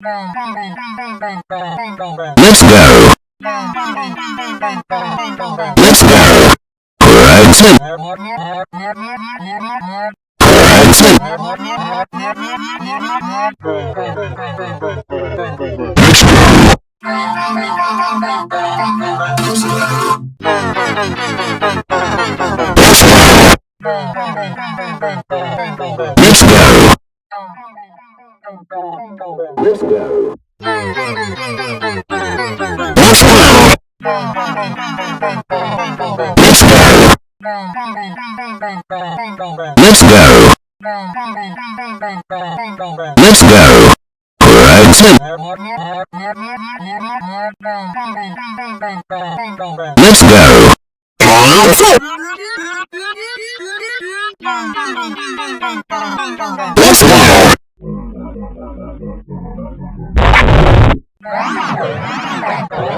Let's go. Let's go. Present. Present. Let's go. Let's go. Let's go. Let's go. Let's go. Let's go. Present. Let's go. Let's go.